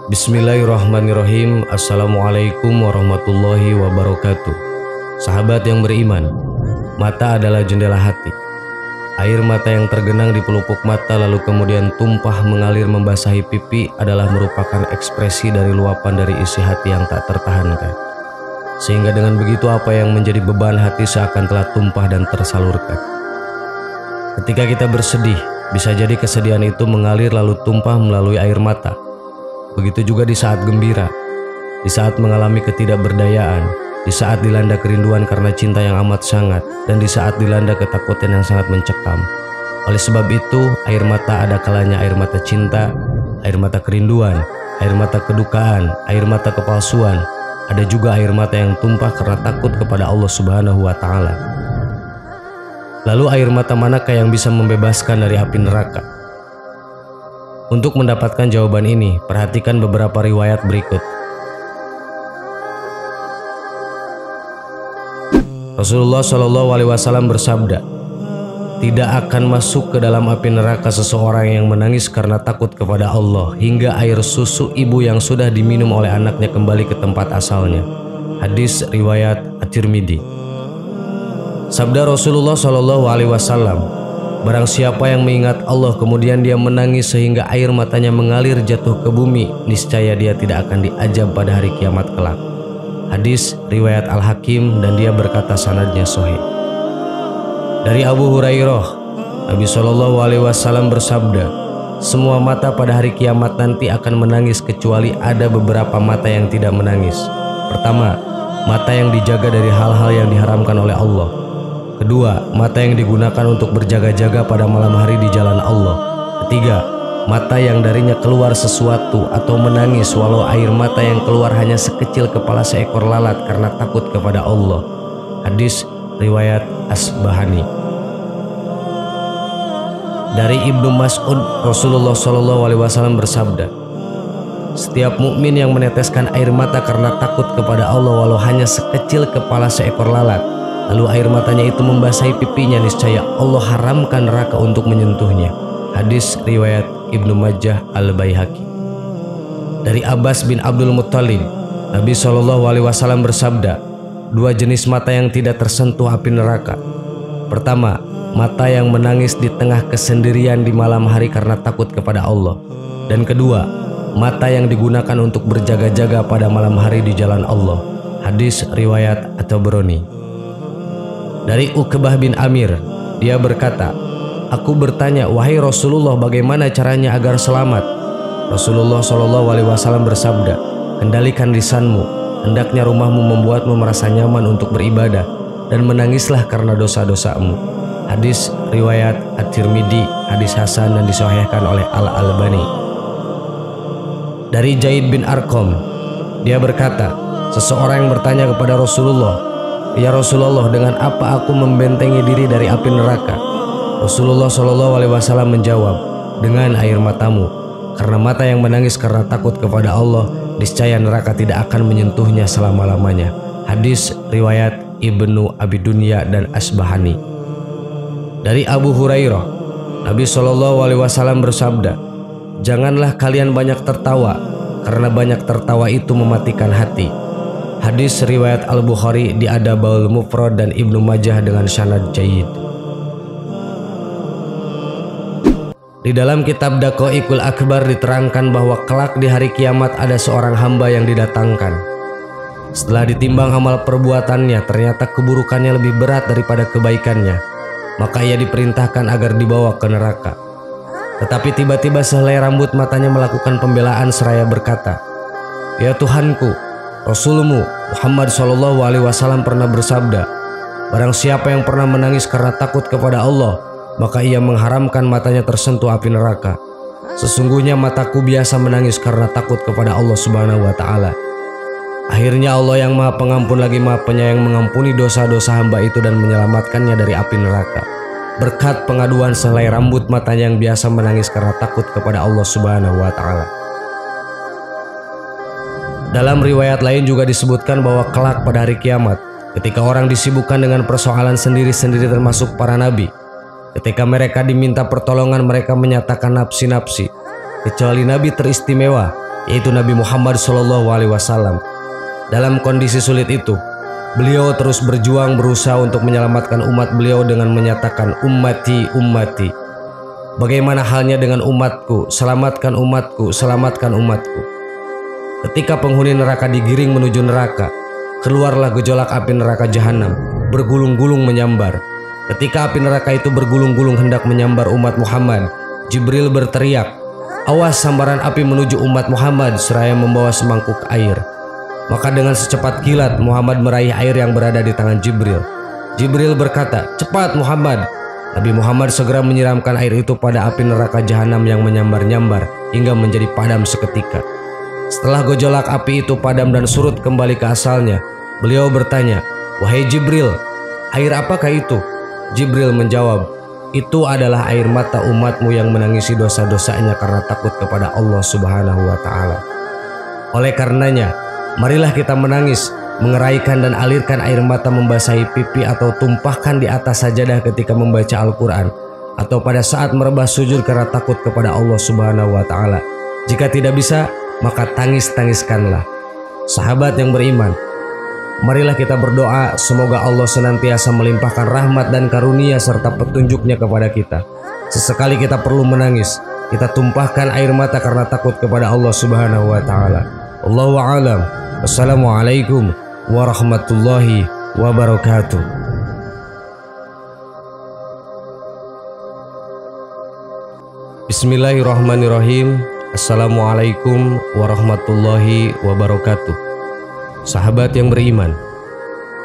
Bismillahirrahmanirrahim. Assalamualaikum warahmatullahi wabarakatuh. Sahabat yang beriman, mata adalah jendela hati. Air mata yang tergenang di pelupuk mata lalu kemudian tumpah mengalir membasahi pipi adalah merupakan ekspresi dari luapan dari isi hati yang tak tertahankan. Sehingga dengan begitu apa yang menjadi beban hati seakan telah tumpah dan tersalurkan. Ketika kita bersedih, bisa jadi kesedihan itu mengalir lalu tumpah melalui air mata. Begitu juga di saat gembira, di saat mengalami ketidakberdayaan, di saat dilanda kerinduan karena cinta yang amat sangat, dan di saat dilanda ketakutan yang sangat mencekam. Oleh sebab itu, air mata ada kalanya air mata cinta, air mata kerinduan, air mata kedukaan, air mata kepalsuan. Ada juga air mata yang tumpah karena takut kepada Allah Subhanahu wa Ta'ala. Lalu air mata manakah yang bisa membebaskan dari api neraka? Untuk mendapatkan jawaban ini, perhatikan beberapa riwayat berikut. Rasulullah SAW bersabda, "Tidak akan masuk ke dalam api neraka seseorang yang menangis karena takut kepada Allah hingga air susu ibu yang sudah diminum oleh anaknya kembali ke tempat asalnya." Hadis riwayat At-Tirmidzi. Sabda Rasulullah SAW, "Barang siapa yang mengingat Allah kemudian dia menangis sehingga air matanya mengalir jatuh ke bumi, niscaya dia tidak akan diazab pada hari kiamat kelak." Hadis riwayat Al-Hakim dan dia berkata sanadnya sahih. Dari Abu Hurairah, Nabi SAW bersabda, "Semua mata pada hari kiamat nanti akan menangis kecuali ada beberapa mata yang tidak menangis. Pertama, mata yang dijaga dari hal-hal yang diharamkan oleh Allah. Kedua, mata yang digunakan untuk berjaga-jaga pada malam hari di jalan Allah. Ketiga, mata yang darinya keluar sesuatu atau menangis walau air mata yang keluar hanya sekecil kepala seekor lalat karena takut kepada Allah." Hadis riwayat Asbahani. Dari Ibnu Mas'ud, Rasulullah SAW bersabda, "Setiap mukmin yang meneteskan air mata karena takut kepada Allah walau hanya sekecil kepala seekor lalat, lalu air matanya itu membasahi pipinya, niscaya Allah haramkan neraka untuk menyentuhnya." Hadis riwayat Ibnu Majah Al-Baihaqi. Dari Abbas bin Abdul Muttalib, Nabi SAW bersabda, "Dua jenis mata yang tidak tersentuh api neraka. Pertama, mata yang menangis di tengah kesendirian di malam hari karena takut kepada Allah. Dan kedua, mata yang digunakan untuk berjaga-jaga pada malam hari di jalan Allah." Hadis riwayat At-Tabrani. Dari Uqbah bin Amir, dia berkata, "Aku bertanya, wahai Rasulullah, bagaimana caranya agar selamat?" Rasulullah SAW bersabda, "Kendalikan lisanmu, hendaknya rumahmu membuatmu merasa nyaman untuk beribadah, dan menangislah karena dosa-dosamu." Hadis riwayat At-Tirmidzi, hadis hasan dan disahihkan oleh Al-Albani. Dari Zaid bin Arqam, dia berkata, seseorang yang bertanya kepada Rasulullah, "Ya Rasulullah, dengan apa aku membentengi diri dari api neraka?" Rasulullah SAW menjawab, "Dengan air matamu, karena mata yang menangis karena takut kepada Allah, niscaya neraka tidak akan menyentuhnya selama-lamanya." Hadis riwayat Ibnu Abi Dunya dan Asbahani. Dari Abu Hurairah, Nabi SAW bersabda, "Janganlah kalian banyak tertawa, karena banyak tertawa itu mematikan hati." Hadis riwayat Al-Bukhari di Adabul Mufrad dan Ibnu Majah dengan sanad jayyid. Di dalam kitab Daqaiqul Akbar diterangkan bahwa kelak di hari kiamat ada seorang hamba yang didatangkan. Setelah ditimbang amal perbuatannya, ternyata keburukannya lebih berat daripada kebaikannya. Maka ia diperintahkan agar dibawa ke neraka. Tetapi tiba-tiba sehelai rambut matanya melakukan pembelaan seraya berkata, "Ya Tuhanku, Rasulmu Muhammad SAW pernah bersabda, barang siapa yang pernah menangis karena takut kepada Allah, maka ia mengharamkan matanya tersentuh api neraka. Sesungguhnya mataku biasa menangis karena takut kepada Allah Subhanahu wa Ta'ala." Akhirnya Allah yang Maha Pengampun lagi Maha Penyayang mengampuni dosa-dosa hamba itu dan menyelamatkannya dari api neraka, berkat pengaduan sehelai rambut matanya yang biasa menangis karena takut kepada Allah Subhanahu wa Ta'ala. Dalam riwayat lain juga disebutkan bahwa kelak pada hari kiamat, ketika orang disibukkan dengan persoalan sendiri-sendiri termasuk para nabi, ketika mereka diminta pertolongan mereka menyatakan nafsi-nafsi, kecuali nabi teristimewa yaitu Nabi Muhammad SAW. Dalam kondisi sulit itu, beliau terus berjuang berusaha untuk menyelamatkan umat beliau dengan menyatakan ummati ummati. Bagaimana halnya dengan umatku, selamatkan umatku, selamatkan umatku. Ketika penghuni neraka digiring menuju neraka, keluarlah gejolak api neraka jahanam, bergulung-gulung menyambar. Ketika api neraka itu bergulung-gulung hendak menyambar umat Muhammad, Jibril berteriak, "Awas sambaran api menuju umat Muhammad," seraya membawa semangkuk air. Maka dengan secepat kilat Muhammad meraih air yang berada di tangan Jibril. Jibril berkata, "Cepat Muhammad." Nabi Muhammad segera menyiramkan air itu pada api neraka jahanam yang menyambar-nyambar hingga menjadi padam seketika. Setelah gejolak api itu padam dan surut kembali ke asalnya, beliau bertanya, "Wahai Jibril, air apakah itu?" Jibril menjawab, "Itu adalah air mata umatmu yang menangisi dosa-dosanya karena takut kepada Allah Subhanahu wa Ta'ala. Oleh karenanya, marilah kita menangis, mengeraikan dan alirkan air mata membasahi pipi atau tumpahkan di atas sajadah ketika membaca Al-Quran atau pada saat merebah sujud karena takut kepada Allah Subhanahu wa Ta'ala. Jika tidak bisa, maka tangis-tangiskanlah." Sahabat yang beriman, marilah kita berdoa semoga Allah senantiasa melimpahkan rahmat dan karunia serta petunjuknya kepada kita. Sesekali kita perlu menangis, kita tumpahkan air mata karena takut kepada Allah Subhanahu wa Ta'ala. Allahu a'lam. Wassalamualaikum warahmatullahi wabarakatuh. Bismillahirrahmanirrahim. Assalamualaikum warahmatullahi wabarakatuh. Sahabat yang beriman,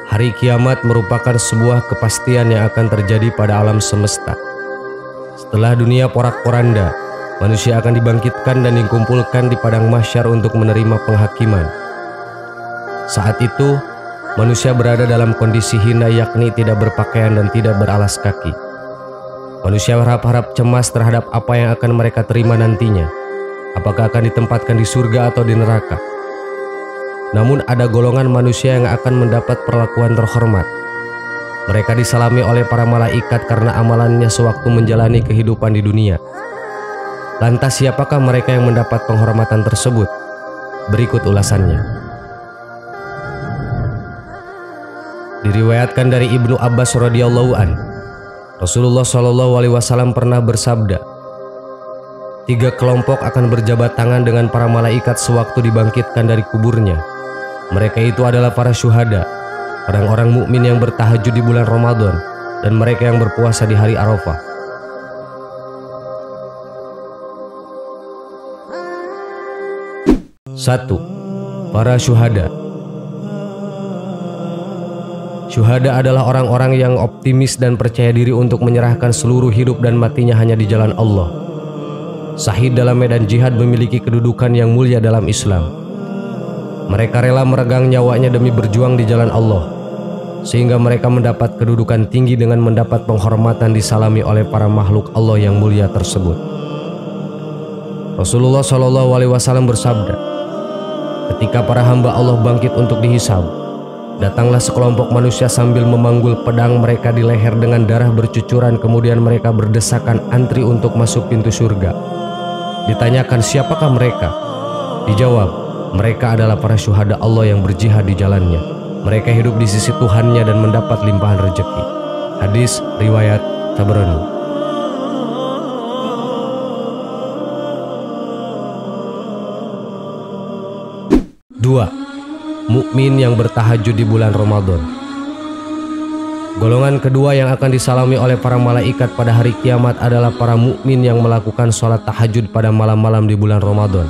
hari kiamat merupakan sebuah kepastian yang akan terjadi pada alam semesta. Setelah dunia porak-poranda, manusia akan dibangkitkan dan dikumpulkan di padang mahsyar untuk menerima penghakiman. Saat itu, manusia berada dalam kondisi hina, yakni tidak berpakaian dan tidak beralas kaki. Manusia berharap-harap cemas terhadap apa yang akan mereka terima nantinya. Apakah akan ditempatkan di surga atau di neraka? Namun ada golongan manusia yang akan mendapat perlakuan terhormat. Mereka disalami oleh para malaikat karena amalannya sewaktu menjalani kehidupan di dunia. Lantas siapakah mereka yang mendapat penghormatan tersebut? Berikut ulasannya. Diriwayatkan dari Ibnu Abbas radhiyallahu an, Rasulullah SAW pernah bersabda, 3 kelompok akan berjabat tangan dengan para malaikat sewaktu dibangkitkan dari kuburnya. Mereka itu adalah para syuhada, orang-orang mukmin yang bertahajud di bulan Ramadan, dan mereka yang berpuasa di hari Arafah. Satu, para syuhada. Syuhada adalah orang-orang yang optimis dan percaya diri untuk menyerahkan seluruh hidup dan matinya hanya di jalan Allah. Syahid dalam medan jihad memiliki kedudukan yang mulia dalam Islam. Mereka rela meregang nyawanya demi berjuang di jalan Allah, sehingga mereka mendapat kedudukan tinggi dengan mendapat penghormatan disalami oleh para makhluk Allah yang mulia tersebut. Rasulullah SAW bersabda, ketika para hamba Allah bangkit untuk dihisab, datanglah sekelompok manusia sambil memanggul pedang mereka di leher dengan darah bercucuran, kemudian mereka berdesakan antri untuk masuk pintu surga. Ditanyakan siapakah mereka? Dijawab, mereka adalah para syuhada Allah yang berjihad di jalannya. Mereka hidup di sisi Tuhannya dan mendapat limpahan rezeki. Hadis riwayat Tabrani. Dua, mukmin yang bertahajud di bulan Ramadan. Golongan kedua yang akan disalami oleh para malaikat pada hari kiamat adalah para mukmin yang melakukan sholat tahajud pada malam-malam di bulan Ramadan.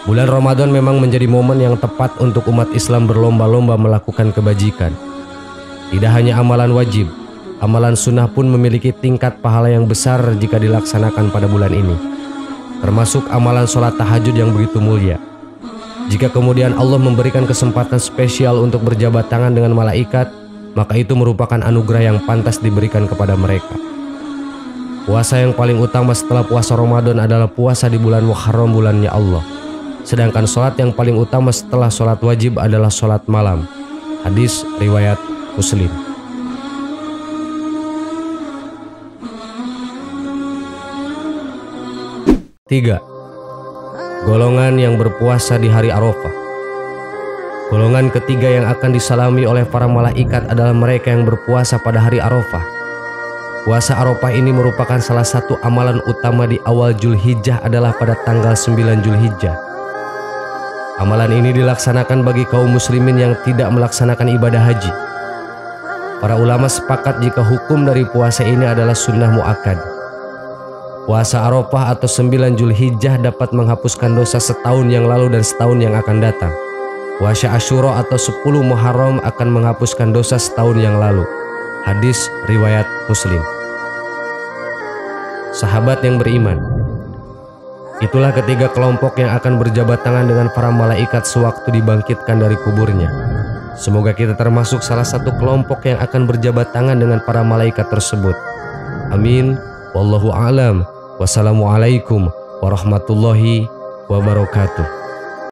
Bulan Ramadan memang menjadi momen yang tepat untuk umat Islam berlomba-lomba melakukan kebajikan. Tidak hanya amalan wajib, amalan sunnah pun memiliki tingkat pahala yang besar jika dilaksanakan pada bulan ini, termasuk amalan sholat tahajud yang begitu mulia. Jika kemudian Allah memberikan kesempatan spesial untuk berjabat tangan dengan malaikat, maka itu merupakan anugerah yang pantas diberikan kepada mereka. Puasa yang paling utama setelah puasa Ramadan adalah puasa di bulan Muharram, bulannya Allah. Sedangkan sholat yang paling utama setelah sholat wajib adalah sholat malam. Hadis riwayat Muslim. Tiga, Golongan yang berpuasa di hari Arafah. Golongan ketiga yang akan disalami oleh para malaikat adalah mereka yang berpuasa pada hari Arafah. Puasa Arafah ini merupakan salah satu amalan utama di awal Zulhijjah adalah pada tanggal 9 Zulhijjah. Amalan ini dilaksanakan bagi kaum muslimin yang tidak melaksanakan ibadah haji. Para ulama sepakat jika hukum dari puasa ini adalah sunnah muakkad. Puasa Arafah atau 9 Zulhijjah dapat menghapuskan dosa setahun yang lalu dan setahun yang akan datang. Puasa Asyura atau 10 Muharram akan menghapuskan dosa setahun yang lalu. Hadis riwayat Muslim. Sahabat yang beriman, itulah ketiga kelompok yang akan berjabat tangan dengan para malaikat sewaktu dibangkitkan dari kuburnya. Semoga kita termasuk salah satu kelompok yang akan berjabat tangan dengan para malaikat tersebut. Amin. Wallahu a'lam. Wassalamualaikum warahmatullahi wabarakatuh.